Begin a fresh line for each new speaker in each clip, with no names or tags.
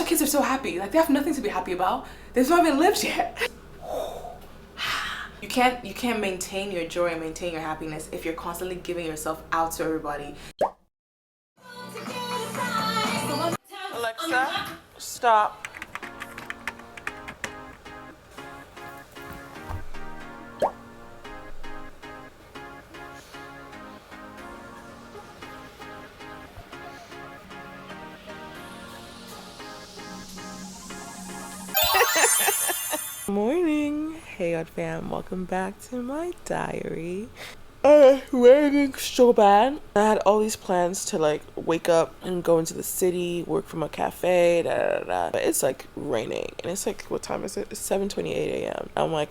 kids are so happy. Like, they have nothing to be happy about. They've not even lived yet. You can't maintain your joy and maintain your happiness if you're constantly giving yourself out to everybody. Alexa, stop. Morning. Hey Odd fam, welcome back to my diary. Raining so bad. I had all these plans to like wake up and go into the city, work from a cafe, but it's like raining and it's like, what time is it? It's 7:28 a.m. I'm like,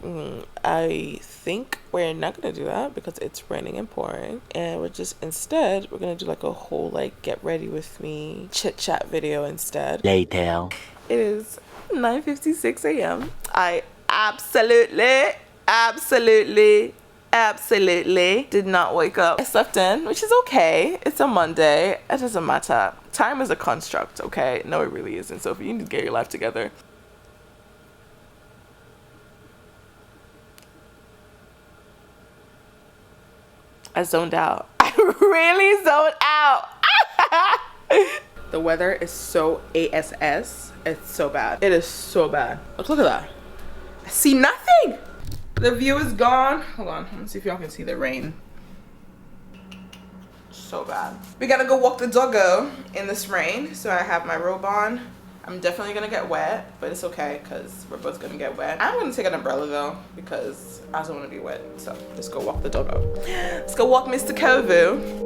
I think we're not gonna do that because it's raining and pouring, and we're gonna do like a whole like get ready with me chit chat video instead. Later. It is 9:56 a.m. I absolutely did not wake up. I slept in, which is okay. It's a Monday. It doesn't matter. Time is a construct, okay? No, it really isn't. Sophie, you need to get your life together. I zoned out. I really zoned out. The weather is so ASS. It's so bad. It is so bad. Look at that. I see nothing. The view is gone. Hold on. Let me see if y'all can see the rain. So bad. We gotta go walk the doggo in this rain. So I have my robe on. I'm definitely gonna get wet, but it's okay because we're both gonna get wet. I'm gonna take an umbrella though because I don't want to be wet. So let's go walk the doggo. Let's go walk Mr. Kovu.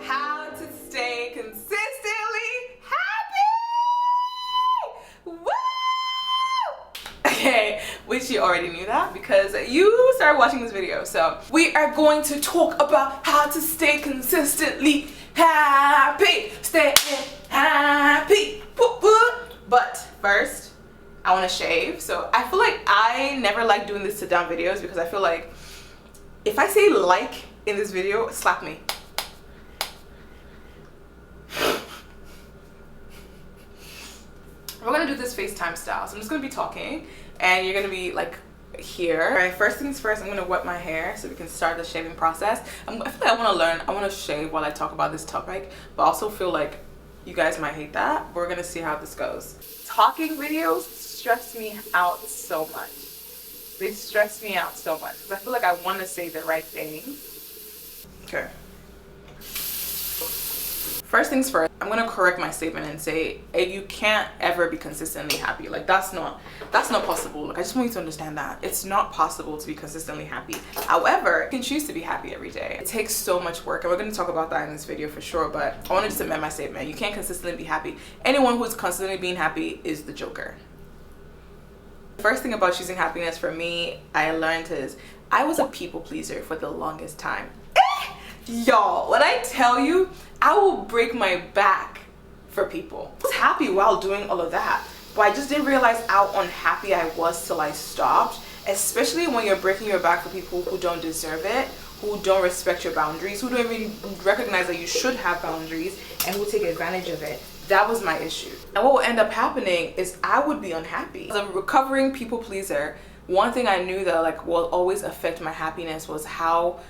How to stay consistently happy! Woo! Okay, which you already knew that because you started watching this video. So we are going to talk about how to stay consistently happy. Stay happy. But first, I want to shave. So I feel like I never like doing this sit down videos because I feel like if I say like in this video, slap me. We're gonna do this FaceTime style. So I'm just gonna be talking and you're gonna be like here. All right, first things first, I'm gonna wet my hair so we can start the shaving process. I feel like I wanna learn, I wanna shave while I talk about this topic, but I also feel like you guys might hate that. We're gonna see how this goes. Talking videos stress me out so much. They stress me out so much because I feel like I wanna say the right things. Okay. First things first, I'm gonna correct my statement and say, hey, you can't ever be consistently happy. Like that's not possible. Like I just want you to understand that it's not possible to be consistently happy. However, you can choose to be happy every day. It takes so much work, and we're gonna talk about that in this video for sure. But I want to just amend my statement. You can't consistently be happy. Anyone who's constantly being happy is the joker. First thing about choosing happiness for me, I learned is I was a people pleaser for the longest time. Y'all, when I tell you, I will break my back for people. I was happy while doing all of that, but I just didn't realize how unhappy I was till I stopped, especially when you're breaking your back for people who don't deserve it, who don't respect your boundaries, who don't even recognize that you should have boundaries, and who take advantage of it. That was my issue. And what will end up happening is I would be unhappy. As a recovering people pleaser, one thing I knew that like will always affect my happiness was how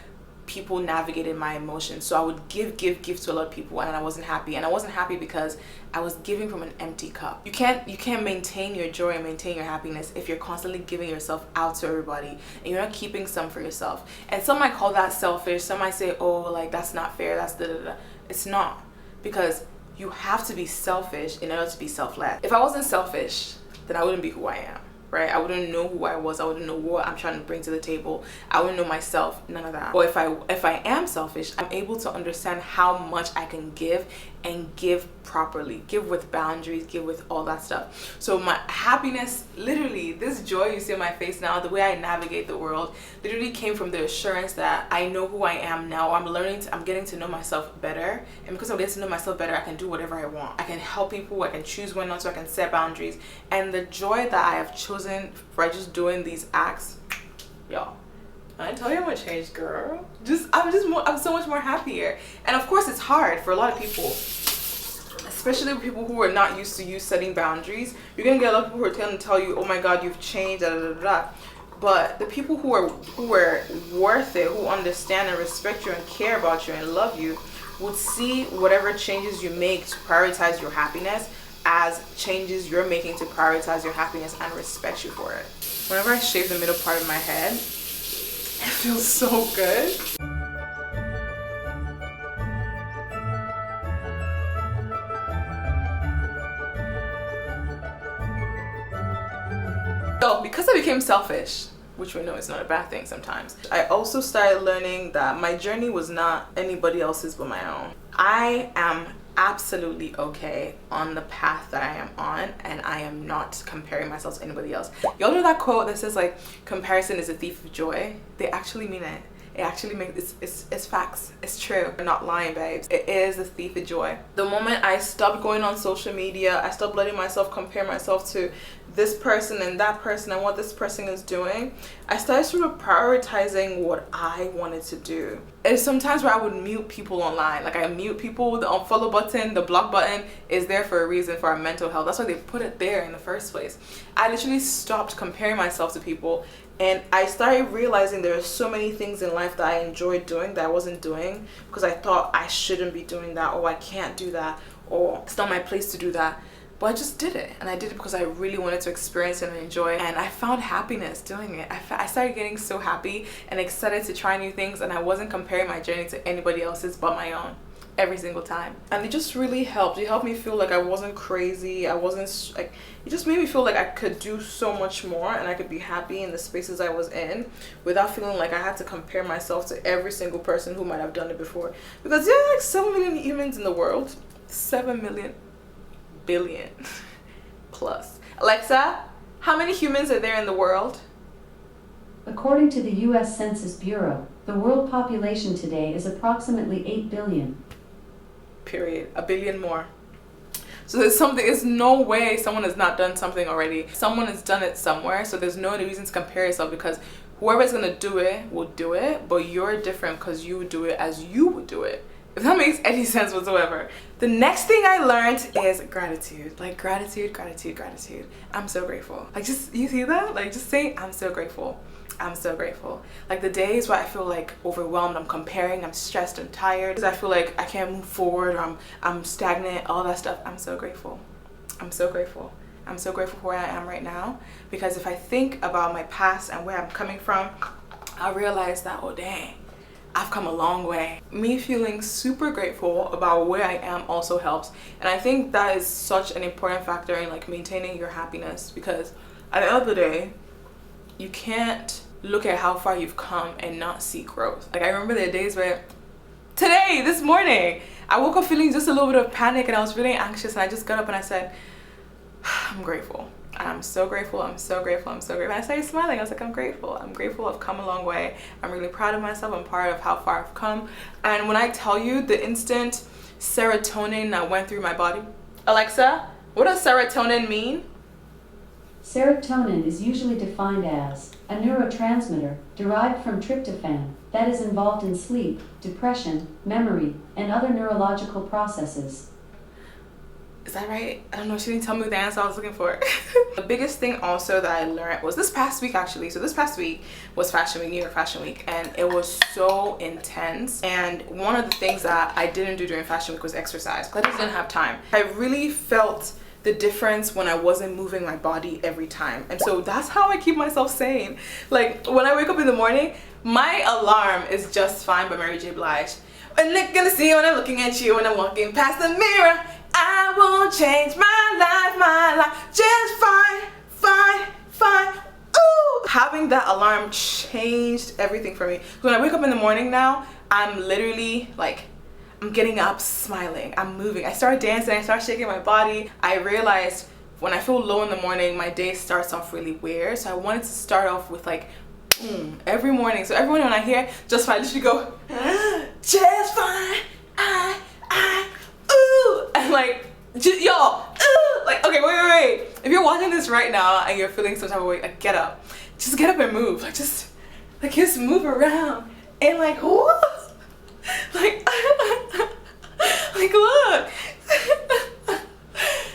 people navigated my emotions. So I would give to a lot of people and I wasn't happy. And I wasn't happy because I was giving from an empty cup. You can't maintain your joy and maintain your happiness if you're constantly giving yourself out to everybody and you're not keeping some for yourself. And some might call that selfish. Some might say, oh, like that's not fair, that's da da da. It's not. Because you have to be selfish in order to be selfless. If I wasn't selfish, then I wouldn't be who I am, right? I wouldn't know who I was. I wouldn't know what I'm trying to bring to the table. I wouldn't know myself, none of that. Or if I am selfish, I'm able to understand how much I can give, and give properly, give with boundaries, give with all that stuff. So my happiness, literally, this joy you see on my face now, the way I navigate the world, literally came from the assurance that I know who I am now. I'm getting to know myself better, and because I'm getting to know myself better, I can do whatever I want. I can help people, I can choose when not to, I can set boundaries. And the joy that I have chosen by just doing these acts, y'all, I tell you I'm gonna change, girl. I'm so much more happier. And of course it's hard for a lot of people, especially people who are not used to you setting boundaries. You're gonna get a lot of people who are going to tell you, oh my god, you've changed, da, da, da, da. But the people who are worth it, who understand and respect you and care about you and love you, would see whatever changes you make to prioritize your happiness as changes you're making to prioritize your happiness and respect you for it. Whenever I shave the middle part of my head, it feels so good. So because I became selfish, which we know is not a bad thing sometimes, I also started learning that my journey was not anybody else's but my own. I am absolutely okay on the path that I am on, and I am not comparing myself to anybody else. Y'all know that quote that says like comparison is a thief of joy? They actually mean it. It actually makes it's facts. It's true. I'm not lying, babes. It is a thief of joy. The moment I stopped going on social media, I stopped letting myself compare myself to this person and that person and what this person is doing, I started sort of prioritizing what I wanted to do. And sometimes where I would mute people online, like I mute people, the unfollow button, the block button is there for a reason, for our mental health. That's why they put it there in the first place. I literally stopped comparing myself to people, and I started realizing there are so many things in life that I enjoyed doing that I wasn't doing because I thought I shouldn't be doing that, or I can't do that, or it's not my place to do that. But I just did it, and I did it because I really wanted to experience it and enjoy it, and I found happiness doing it. I started getting so happy and excited to try new things, and I wasn't comparing my journey to anybody else's but my own every single time. And it just really helped. It helped me feel like I wasn't crazy. I wasn't like, it just made me feel like I could do so much more, and I could be happy in the spaces I was in without feeling like I had to compare myself to every single person who might have done it before. Because there are like 7 million humans in the world. 7 million billion plus. Alexa, how many humans are there in the world?
According to the U.S. Census Bureau, the world population today is approximately 8 billion.
Period. A billion more. So there's no way someone has not done something already. Someone has done it somewhere, so there's no reason to compare yourself, because whoever's gonna do it will do it, but you're different because you would do it as you would do it. If that makes any sense whatsoever. The next thing I learned is gratitude. Like gratitude. I'm so grateful. Like, just, you see that? Like, just say, I'm so grateful. I'm so grateful. Like the days where I feel like overwhelmed, I'm comparing, I'm stressed, I'm tired, because I feel like I can't move forward, or I'm stagnant, all that stuff. I'm so grateful. I'm so grateful. I'm so grateful for where I am right now, because if I think about my past and where I'm coming from, I realize that, oh dang, I've come a long way. Me feeling super grateful about where I am also helps. And I think that is such an important factor in like maintaining your happiness, because at the end of the day, you can't look at how far you've come and not see growth. Like I remember there are days where, this morning, I woke up feeling just a little bit of panic, and I was really anxious, and I just got up and I said, I'm grateful. I'm so grateful. I'm so grateful. I'm so grateful. And I started smiling. I was like, I'm grateful. I'm grateful. I've come a long way. I'm really proud of myself. I'm proud of how far I've come. And when I tell you the instant serotonin that went through my body, Alexa, what does serotonin mean?
Serotonin is usually defined as a neurotransmitter derived from tryptophan that is involved in sleep, depression, memory, and other neurological processes.
Is that right? I don't know. She didn't tell me the answer I was looking for. The biggest thing also that I learned was this past week, actually. So this past week was Fashion Week, New York Fashion Week, and it was so intense. And one of the things that I didn't do during Fashion Week was exercise, because I just didn't have time. I really felt the difference when I wasn't moving my body every time. And so that's how I keep myself sane. Like when I wake up in the morning, my alarm is Just Fine by Mary J. Blige. And they're gonna see when I'm looking at you when I'm walking past the mirror. I won't change my life, just fine, fine, fine. Ooh! Having that alarm changed everything for me. When I wake up in the morning now, I'm literally like, I'm getting up smiling, I'm moving. I start dancing, I start shaking my body. I realized when I feel low in the morning, my day starts off really weird. So I wanted to start off with like, boom, every morning. So every morning when I hear just fine, I literally go, just fine, ooh, and like, y'all, like, okay, wait. If you're watching this right now and you're feeling some type of way, like, get up. Just get up and move. Like, just move around and like, whoa. Like, like, look.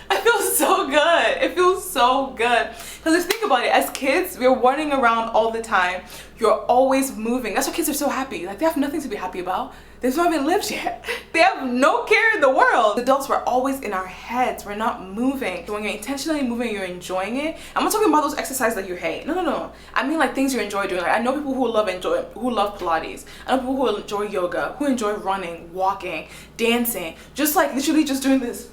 I feel so good. It feels so good. Because think about it, as kids, we're running around all the time. You're always moving. That's why kids are so happy. Like, they have nothing to be happy about. They've not even lived yet. They have no care in the world. Adults, we're always in our heads. We're not moving. So when you're intentionally moving, you're enjoying it. I'm not talking about those exercises that you hate. No. I mean like things you enjoy doing. Like, I know people who love Pilates. I know people who enjoy yoga, who enjoy running, walking, dancing. Just like literally just doing this.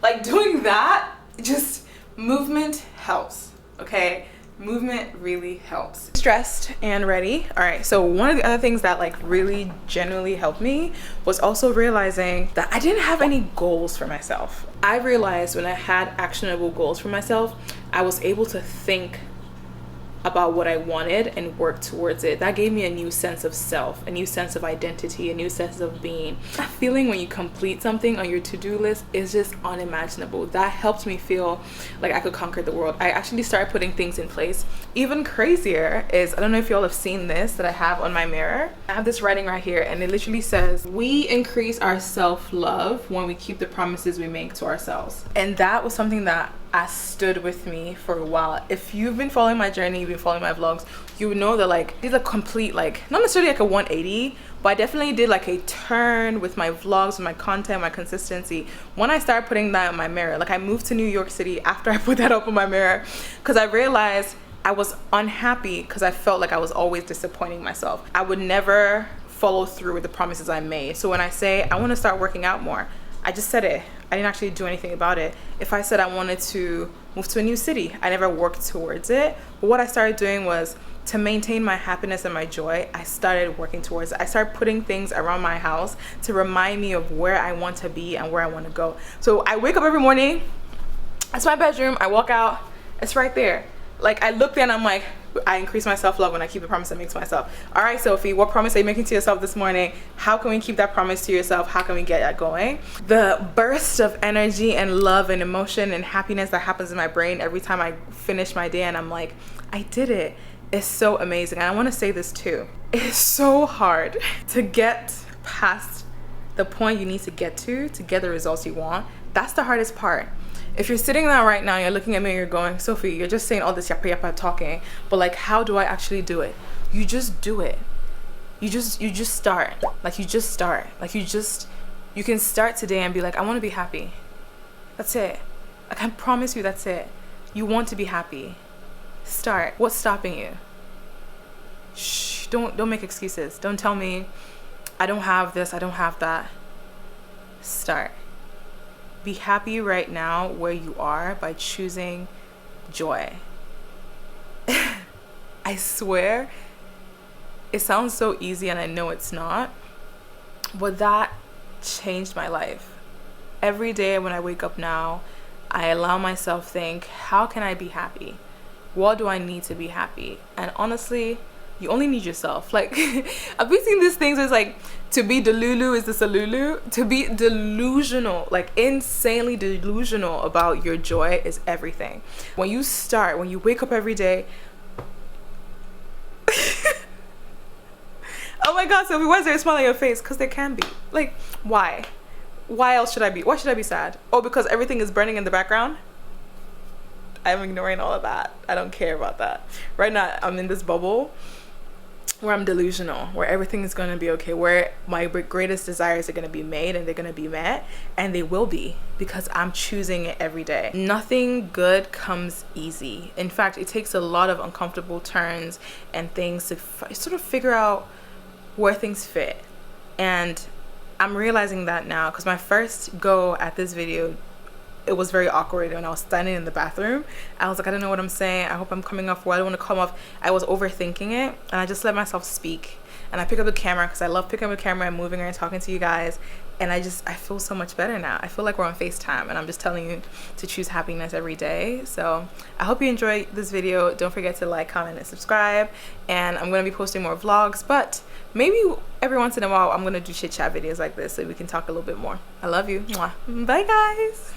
Like doing that, just movement helps, okay? Movement really helps. Stressed and ready. All right, so one of the other things that like really genuinely helped me was also realizing that I didn't have any goals for myself. I realized when I had actionable goals for myself, I was able to think about what I wanted and work towards it. That gave me a new sense of self, a new sense of identity, a new sense of being. That feeling when you complete something on your to-do list is just unimaginable. That helped me feel like I could conquer the world. I actually started putting things in place. Even crazier is, I don't know if y'all have seen this that I have on my mirror. I have this writing right here and it literally says, we increase our self-love when we keep the promises we make to ourselves. And that was something that stood with me for a while. If you've been following my journey, you've been following my vlogs, you would know that like I did a complete, like not necessarily like a 180, but I definitely did like a turn with my vlogs, my content, my consistency when I started putting that in my mirror. Like I moved to New York City after I put that up in my mirror because I realized I was unhappy because I felt like I was always disappointing myself. I would never follow through with the promises I made. So when I say I want to start working out more, I just said it. I didn't actually do anything about it. If I said I wanted to move to a new city, I never worked towards it. But what I started doing was to maintain my happiness and my joy, I started working towards it. I started putting things around my house to remind me of where I want to be and where I want to go. So I wake up every morning, it's my bedroom, I walk out, it's right there. Like I look there and I'm like, I increase my self-love when I keep the promise I make to myself. All right, Sophie, what promise are you making to yourself this morning? How can we keep that promise to yourself? How can we get that going? The burst of energy and love and emotion and happiness that happens in my brain every time I finish my day and I'm like, I did it. It's so amazing. And I want to say this too. It's so hard to get past the point you need to get get the results you want. That's the hardest part. If you're sitting there right now, you're looking at me and you're going, Sophie, you're just saying all this yappa yappa talking, but like, how do I actually do it? You just do it. You just start. Like you just start. Like you can start today and be like, I want to be happy. That's it. Like I promise you, that's it. You want to be happy. Start. What's stopping you? Shh. Don't make excuses. Don't tell me I don't have this, I don't have that. Start. Be happy right now where you are by choosing joy. I swear, it sounds so easy and I know it's not, but that changed my life. Every day when I wake up now, I allow myself think, how can I be happy? What do I need to be happy? And honestly, you only need yourself. Like I've been seeing these things where it's like, to be delulu is this a lulu? To be delusional, like insanely delusional about your joy is everything. When you wake up every day, oh my God, Sophie, why is there a smile on your face? Because there can be. Like, why? Why else should I be? Why should I be sad? Oh, because everything is burning in the background? I'm ignoring all of that. I don't care about that. Right now, I'm in this bubble where I'm delusional, where everything is going to be okay, where my greatest desires are going to be made and they're going to be met, and they will be because I'm choosing it every day. Nothing good comes easy. In fact, it takes a lot of uncomfortable turns and things to sort of figure out where things fit. And I'm realizing that now, because my first go at this video, it was very awkward when I was standing in the bathroom. I was like, I don't know what I'm saying. I hope I'm coming off well. I don't want to come off. I was overthinking it, and I just let myself speak. And I pick up the camera because I love picking up the camera and moving around and talking to you guys. And I feel so much better now. I feel like we're on FaceTime, and I'm just telling you to choose happiness every day. So I hope you enjoyed this video. Don't forget to like, comment, and subscribe. And I'm going to be posting more vlogs, but maybe every once in a while I'm going to do chit chat videos like this so we can talk a little bit more. I love you. Mwah. Bye guys.